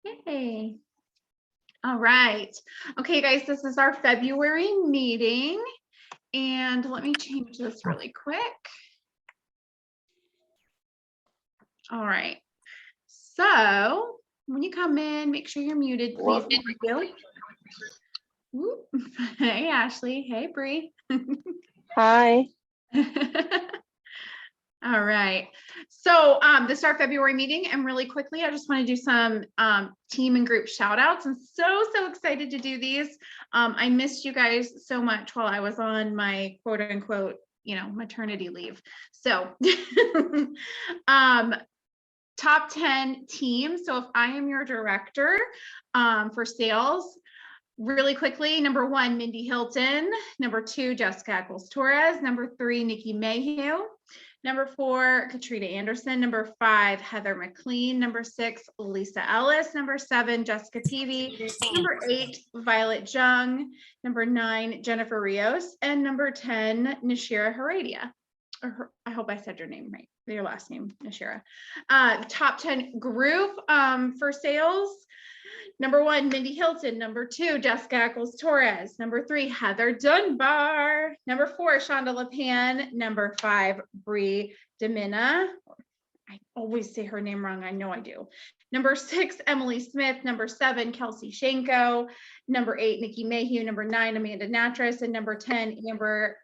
Yay. All right. Okay, guys, this is our February meeting. And let me change this really quick. All right. So when you come in, make sure you're muted, please. Hey, Ashley. Hey, Bree. Hi. All right. So this is our February meeting, and really quickly, I just want to do some team and group shout outs. I'm so excited to do these. I missed you guys so much while I was on my quote unquote, maternity leave. So top 10 teams. So if I am your director for sales, really quickly, number 1, Mindy Hilton. Number 2, Jessica Eccles-Torres. Number 3, Nikki Mayhew. Number 4, Katrina Anderson. Number 5, Heather McLean. Number 6, Lisa Ellis. Number 7, Jessica Peavy. Number 8, Violet Jung. Number 9, Jennifer Rios. And number 10, Nashira Heredia. I hope I said your name right, your last name, Nashira. Top 10 group for sales. Number 1, Mindy Hilton. Number 2, Jessica Eccles-Torres. Number 3, Heather Dunbar. Number 4, Shonda LePan. Number 5, Bree Demina. I always say her name wrong. I know I do. Number 6, Emily Smith. Number 7, Kelsey Shanko. Number 8, Nikki Mayhew. Number 9, Amanda Natras. And number 10, Amber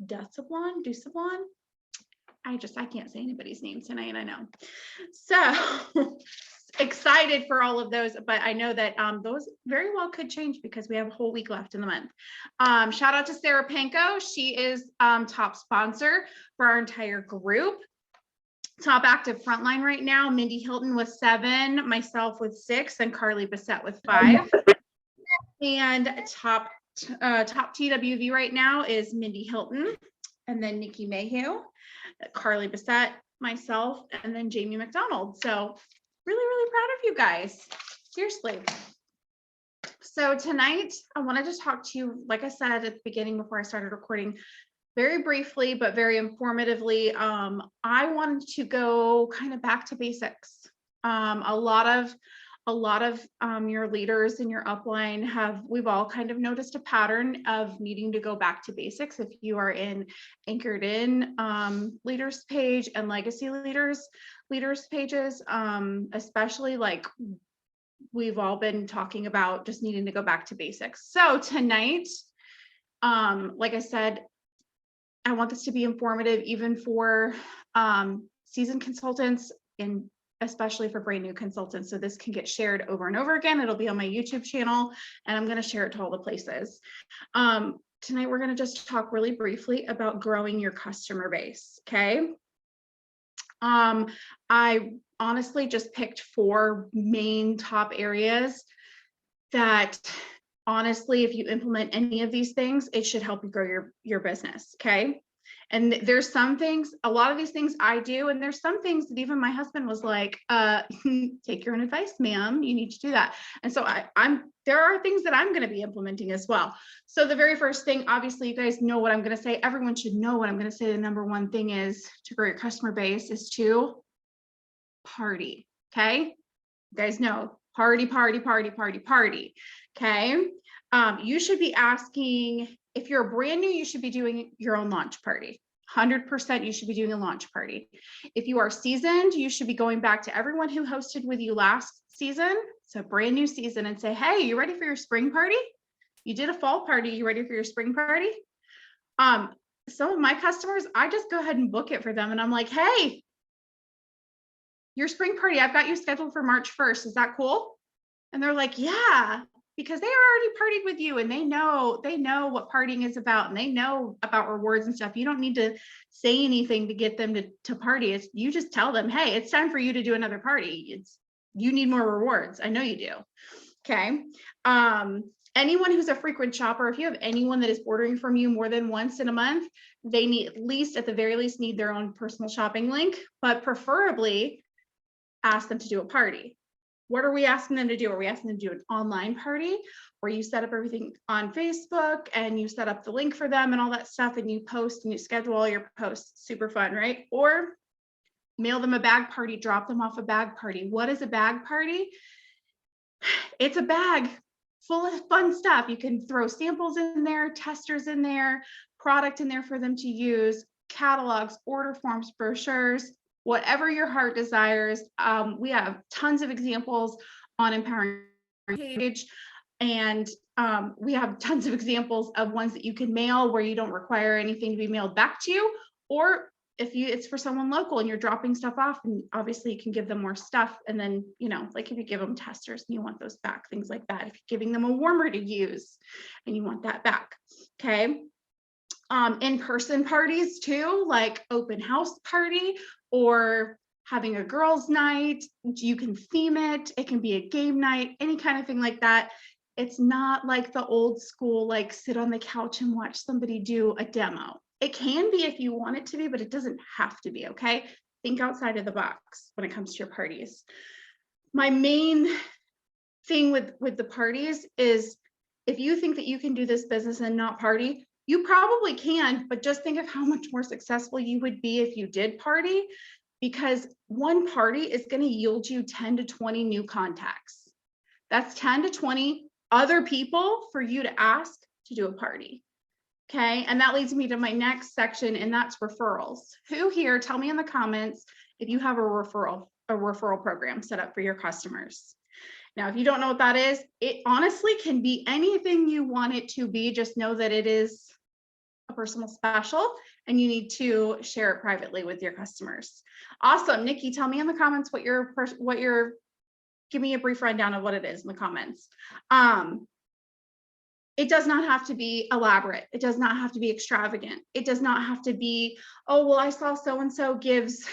Dusablon. I can't say anybody's name tonight, I know. So excited for all of those, but I know that those very well could change because we have a whole week left in the month. Shout out to Sarah Panko. She is top sponsor for our entire group. Top active frontline right now, Mindy Hilton with 7, myself with 6, and Carly Bissett with 5. And top TWV right now is Mindy Hilton, and then Nikki Mayhew, Carly Bissett, myself, and then Jamie McDonald. So really proud of you guys, seriously. So tonight I wanted to talk to you, like I said at the beginning before I started recording, very briefly but very informatively. I wanted to go kind of back to basics. A lot of your leaders in your upline we've all kind of noticed a pattern of needing to go back to basics. If you are in anchored in leaders page and legacy leaders pages, especially, like we've all been talking about just needing to go back to basics. So tonight, like I said, I want this to be informative even for seasoned consultants and especially for brand new consultants. So this can get shared over and over again. It'll be on my YouTube channel and I'm going to share it to all the places. Tonight, we're going to just talk really briefly about growing your customer base. Okay. I honestly just picked 4 main top areas that honestly, if you implement any of these things, it should help you grow your business. Okay. And there's some things, a lot of these things I do, and there's some things that even my husband was like, take your own advice, ma'am, you need to do that. And so there are things that I'm going to be implementing as well. So the very first thing, obviously you guys know what I'm going to say. Everyone should know what I'm going to say. The number 1 thing is to grow your customer base is to party. Okay. You guys know party. Okay. You should be asking, if you're brand new, you should be doing your own launch party. 100% you should be doing a launch party. If you are seasoned, you should be going back to everyone who hosted with you last season. So brand new season, and say, hey, you ready for your spring party? You did a fall party, you ready for your spring party? Some of my customers, I just go ahead and book it for them. And I'm like, hey, your spring party, I've got you scheduled for March 1st. Is that cool? And they're like, yeah, because they already partied with you and they know what partying is about and they know about rewards and stuff. You don't need to say anything to get them to party. You just tell them, hey, it's time for you to do another party. You need more rewards. I know you do. Okay. Anyone who's a frequent shopper, if you have anyone that is ordering from you more than once in a month, they at the very least need their own personal shopping link, but preferably ask them to do a party. What are we asking them to do? Are we asking them to do an online party where you set up everything on Facebook and you set up the link for them and all that stuff and you post and you schedule all your posts? Super fun, right? Or mail them a bag party, drop them off a bag party. What is a bag party? It's a bag full of fun stuff. You can throw samples in there, testers in there, product in there for them to use, catalogs, order forms, brochures, whatever your heart desires. We have tons of examples on Empowering page, and we have tons of examples of ones that you can mail where you don't require anything to be mailed back to you, or if it's for someone local and you're dropping stuff off, and obviously you can give them more stuff. And then, like if you give them testers and you want those back, things like that. If you're giving them a warmer to use and you want that back, okay. In-person parties too, like open house party or having a girls' night, you can theme it. It can be a game night, any kind of thing like that. It's not like the old school, like sit on the couch and watch somebody do a demo. It can be if you want it to be, but it doesn't have to be, okay? Think outside of the box when it comes to your parties. My main thing with the parties is if you think that you can do this business and not party, you probably can, but just think of how much more successful you would be if you did party, because one party is going to yield you 10 to 20 new contacts. That's 10 to 20 other people for you to ask to do a party. Okay, and that leads me to my next section, and that's referrals. Who here, tell me in the comments if you have a referral program set up for your customers. Now, if you don't know what that is, it honestly can be anything you want it to be. Just know that it is a personal special and you need to share it privately with your customers. Awesome. Nikki, tell me in the comments what your give me a brief rundown of what it is in the comments. It does not have to be elaborate. It does not have to be extravagant. It does not have to be, oh, well, I saw so-and-so gives,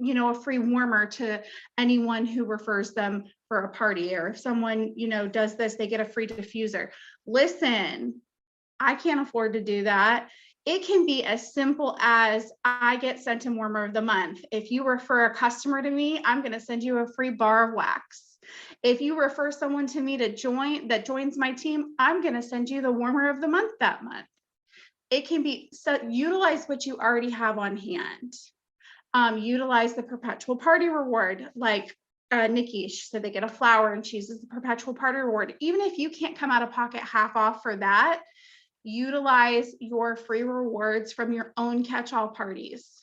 a free warmer to anyone who refers them for a party, or if someone, does this, they get a free diffuser. Listen, I can't afford to do that. It can be as simple as I get sent a warmer of the month. If you refer a customer to me, I'm going to send you a free bar of wax. If you refer someone to me that joins my team, I'm going to send you the warmer of the month that month. It can be, so utilize what you already have on hand. Utilize the perpetual party reward, like Nikki, she said they get a flower and she uses the perpetual party reward. Even if you can't come out of pocket half off for that, utilize your free rewards from your own catch-all parties.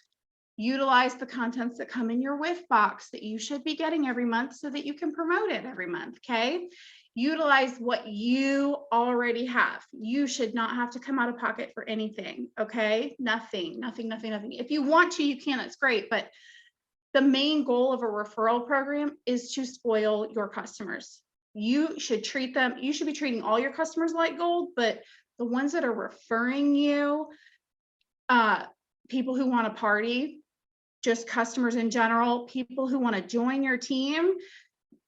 Utilize the contents that come in your whiff box that you should be getting every month so that you can promote it every month, okay? Utilize what you already have. You should not have to come out of pocket for anything, okay? Nothing. If you want to, you can, that's great, but the main goal of a referral program is to spoil your customers. You should be treating all your customers like gold, but the ones that are referring you, people who want to party, just customers in general, people who want to join your team,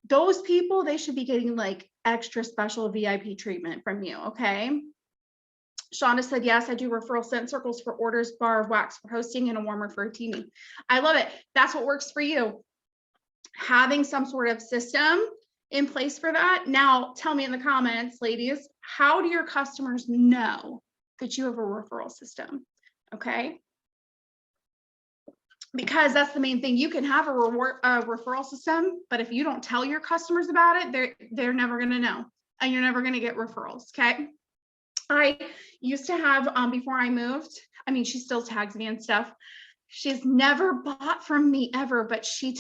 those people, they should be getting like extra special VIP treatment from you, okay? Shonda said, yes, I do referral scent circles for orders, bar of wax for hosting, and a warmer for a teaming. I love it. That's what works for you. Having some sort of system in place for that. Now, tell me in the comments, ladies, how do your customers know that you have a referral system? Okay. Because that's the main thing. You can have a referral system, but if you don't tell your customers about it, they're never going to know, and you're never going to get referrals. Okay. I used to have, before I moved, I mean, she still tags me and stuff. She's never bought from me ever, but she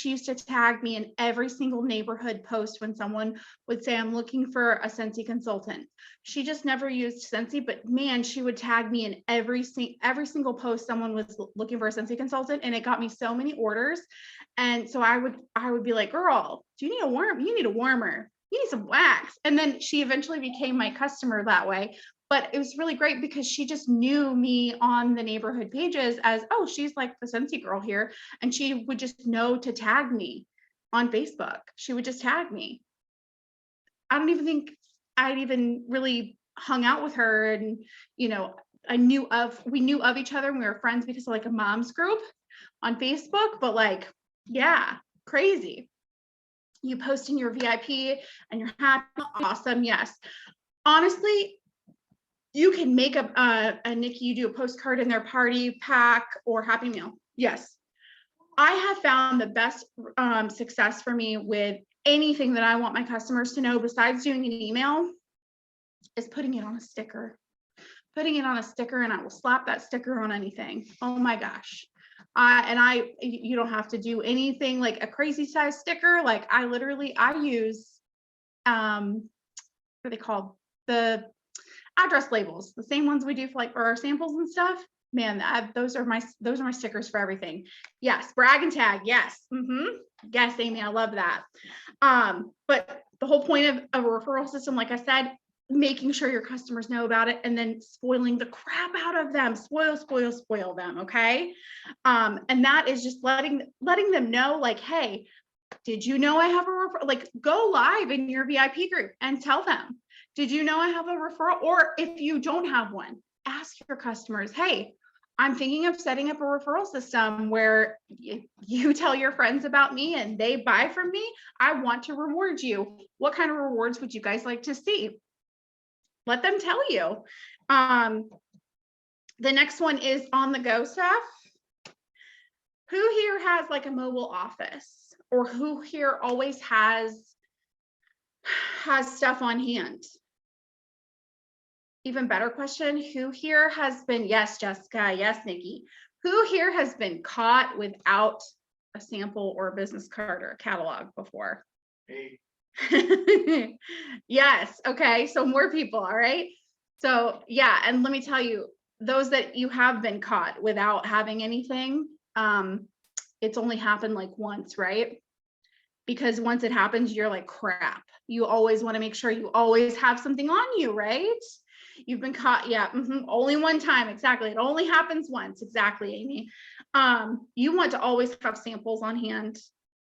used to tag me in every single neighborhood post when someone would say, I'm looking for a Scentsy consultant. She just never used Scentsy, but man, she would tag me in every single post someone was looking for a Scentsy consultant, and it got me so many orders. And so I would be like, girl, do you need a warmer? You need a warmer. You need some wax. And then she eventually became my customer that way. But it was really great because she just knew me on the neighborhood pages as, oh, she's like the Scentsy girl here. And she would just know to tag me on Facebook. She would just tag me. I don't even think I'd even really hung out with her. And, we knew of each other and we were friends because of like a mom's group on Facebook. But like, yeah, crazy. You post in your VIP and you're happy. Awesome. Yes. Honestly, you can make a Nikki, you do a postcard in their party pack or Happy Meal. Yes. I have found the best success for me with anything that I want my customers to know besides doing an email is putting it on a sticker. Putting it on a sticker, and I will slap that sticker on anything. Oh my gosh. You don't have to do anything like a crazy size sticker. Like I use, what are they called? The address labels, the same ones we do for our samples and stuff. Man, those are my stickers for everything. Yes, brag and tag. Yes. Yes, Amy, I love that. But the whole point of a referral system, like I said, making sure your customers know about it and then spoiling the crap out of them. Spoil them. Okay. And that is just letting them know, like, hey, did you know I have a referral? Like, go live in your VIP group and tell them, did you know I have a referral? Or if you don't have one, ask your customers, hey, I'm thinking of setting up a referral system where you tell your friends about me and they buy from me. I want to reward you. What kind of rewards would you guys like to see? Let them tell you. The next one is on the go stuff. Who here has like a mobile office, or who here always has stuff on hand? Even better question, who here has been, yes, Jessica, yes, Nikki, who here has been caught without a sample or a business card or a catalog before? Hey. Yes. Okay. So more people. All right. So yeah. And let me tell you, those that you have been caught without having anything, it's only happened like once, right? Because once it happens, you're like, crap. You always want to make sure you always have something on you, right? You've been caught. Yeah. Only one time. Exactly. It only happens once. Exactly, Amy. You want to always have samples on hand,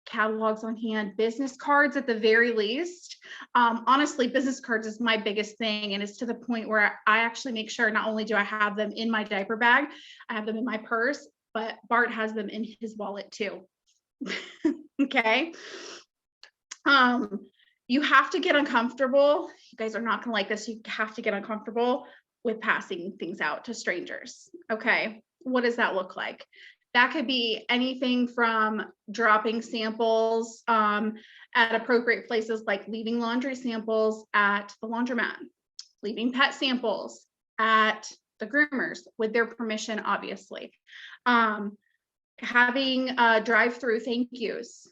catalogs on hand, business cards at the very least. Honestly, business cards is my biggest thing. And it's to the point where I actually make sure not only do I have them in my diaper bag, I have them in my purse, but Bart has them in his wallet too. Okay. You have to get uncomfortable. You guys are not gonna like this. You have to get uncomfortable with passing things out to strangers. Okay. What does that look like? That could be anything from dropping samples at appropriate places, like leaving laundry samples at the laundromat, leaving pet samples at the groomers with their permission, obviously. Having drive-through thank yous.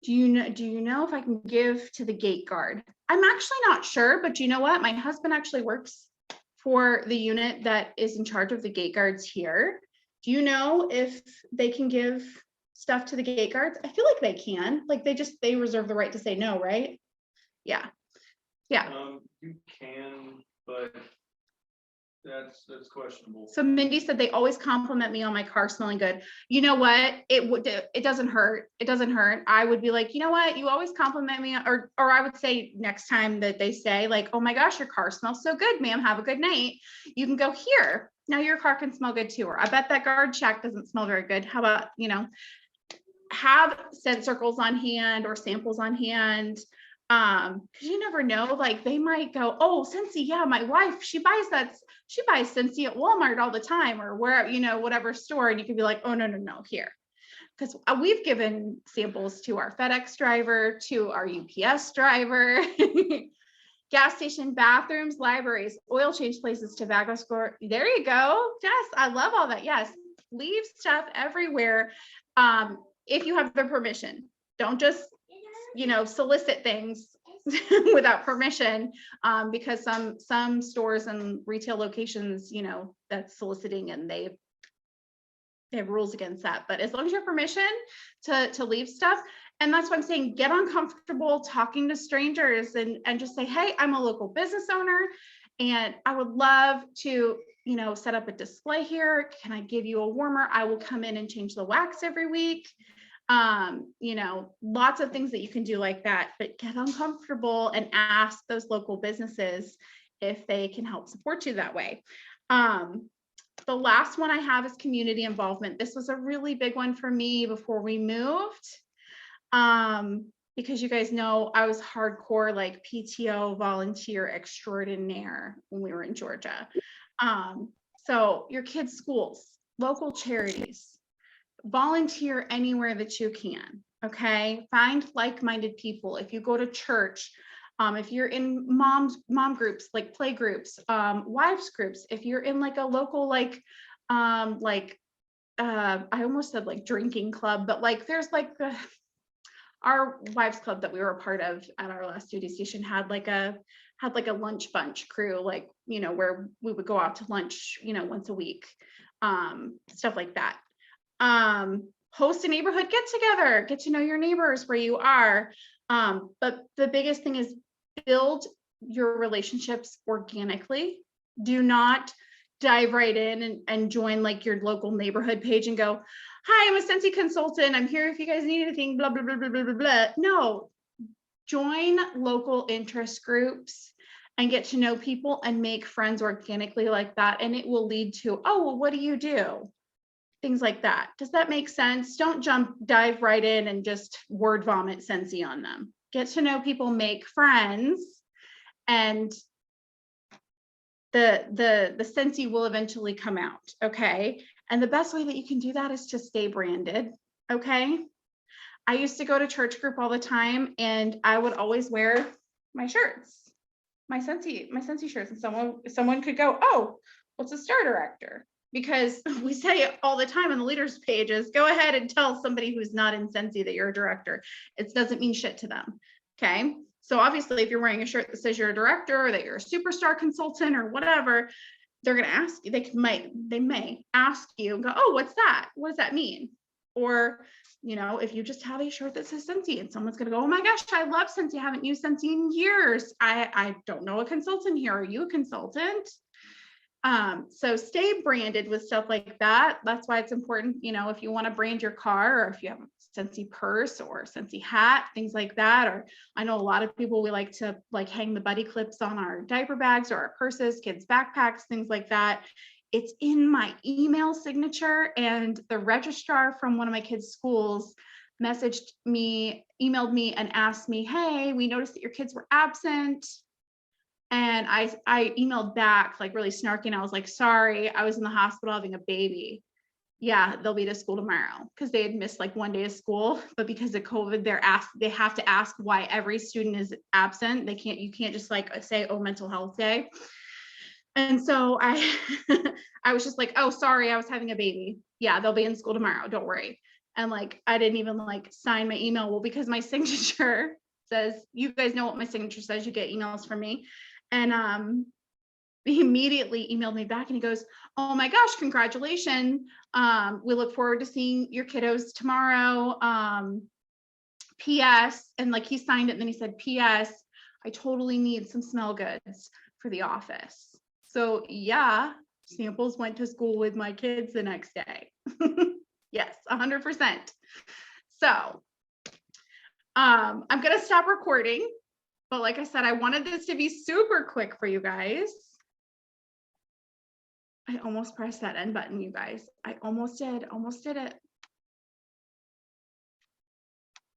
Do you know if I can give to the gate guard? I'm actually not sure, but you know what? My husband actually works for the unit that is in charge of the gate guards here. Do you know if they can give stuff to the gate guards? I feel like they can. Like they reserve the right to say no, right? Yeah. Yeah. You can, but that's questionable. So Mindy said they always compliment me on my car smelling good. You know what? It doesn't hurt. It doesn't hurt. I would be like, you know what? You always compliment me, or I would say next time that they say like, oh my gosh, your car smells so good, ma'am. Have a good night. You can go here. Now your car can smell good too. Or I bet that guard check doesn't smell very good. How about, have scent circles on hand or samples on hand. Because you never know, like they might go, oh, Scentsy, yeah, my wife, she buys Scentsy at Walmart all the time, or where, whatever store, and you could be like, oh, no, here. Because we've given samples to our FedEx driver, to our UPS driver, gas station, bathrooms, libraries, oil change places, tobacco store. There you go. Yes, I love all that. Yes, leave stuff everywhere. If you have the permission, don't just solicit things without permission, because some stores and retail locations, that's soliciting, and they have rules against that. But as long as you have permission to leave stuff, and that's what I'm saying, get uncomfortable talking to strangers and just say, hey, I'm a local business owner and I would love to set up a display here. Can I give you a warmer? I will come in and change the wax every week. Lots of things that you can do like that, but get uncomfortable and ask those local businesses if they can help support you that way. The last one I have is community involvement. This was a really big one for me before we moved, because you guys know I was hardcore like PTO volunteer extraordinaire when we were in Georgia. So your kids' schools, local charities, volunteer anywhere that you can. Okay, find like-minded people. If you go to church, if you're in mom groups, like play groups, wives groups, if you're in like a local I almost said like drinking club, but like there's like our wives club that we were a part of at our last duty station had like a lunch bunch crew, like, you know, where we would go out to lunch, you know, once a week, stuff like that. Host a neighborhood get together, get to know your neighbors where you are. But the biggest thing is build your relationships organically. Do not dive right in and join like your local neighborhood page and go, hi, I'm a Scentsy consultant. I'm here if you guys need anything, blah, blah, blah, blah, blah, blah, blah. No, join local interest groups and get to know people and make friends organically like that. And it will lead to, oh, well, what do you do? Things like that. Does that make sense? Don't dive right in and just word vomit Scentsy on them. Get to know people, make friends, and the Scentsy will eventually come out. Okay. And the best way that you can do that is to stay branded. Okay. I used to go to church group all the time, and I would always wear my shirts, my Scentsy shirts, and someone could go, oh, what's a star director? Because we say it all the time on the leaders pages, go ahead and tell somebody who's not in Scentsy that you're a director. It doesn't mean shit to them. Okay. So obviously if you're wearing a shirt that says you're a director or that you're a superstar consultant or whatever, they're going to ask you, they may ask you and go, oh, what's that? What does that mean? Or, you know, if you just have a shirt that says Scentsy and someone's going to go, oh my gosh, I love Scentsy. I haven't used Scentsy in years. I don't know a consultant here. Are you a consultant? So stay branded with stuff like that. That's why it's important, you know, if you want to brand your car, or if you have a Scentsy purse or Scentsy hat, things like that. Or I know a lot of people, we like to like hang the buddy clips on our diaper bags or our purses, kids' backpacks, things like that. It's in my email signature, and the registrar from one of my kids' schools emailed me and asked me, hey, we noticed that your kids were absent. And I emailed back like really snarky, and I was like, sorry, I was in the hospital having a baby. Yeah, they'll be to school tomorrow, because they had missed like one day of school, but because of COVID, they have to ask why every student is absent. You can't just like say, oh, mental health day. And so I was just like, oh, sorry, I was having a baby. Yeah, they'll be in school tomorrow. Don't worry. And like, I didn't even like sign my email. Well, because my signature says, you guys know what my signature says, you get emails from me. And he immediately emailed me back and he goes, oh my gosh, congratulations. We look forward to seeing your kiddos tomorrow. PS, and like he signed it, and then he said, PS, I totally need some smell goods for the office. So yeah, samples went to school with my kids the next day. Yes, 100%. So I'm gonna stop recording, but like I said, I wanted this to be super quick for you guys. I almost pressed that end button, you guys. I almost did it.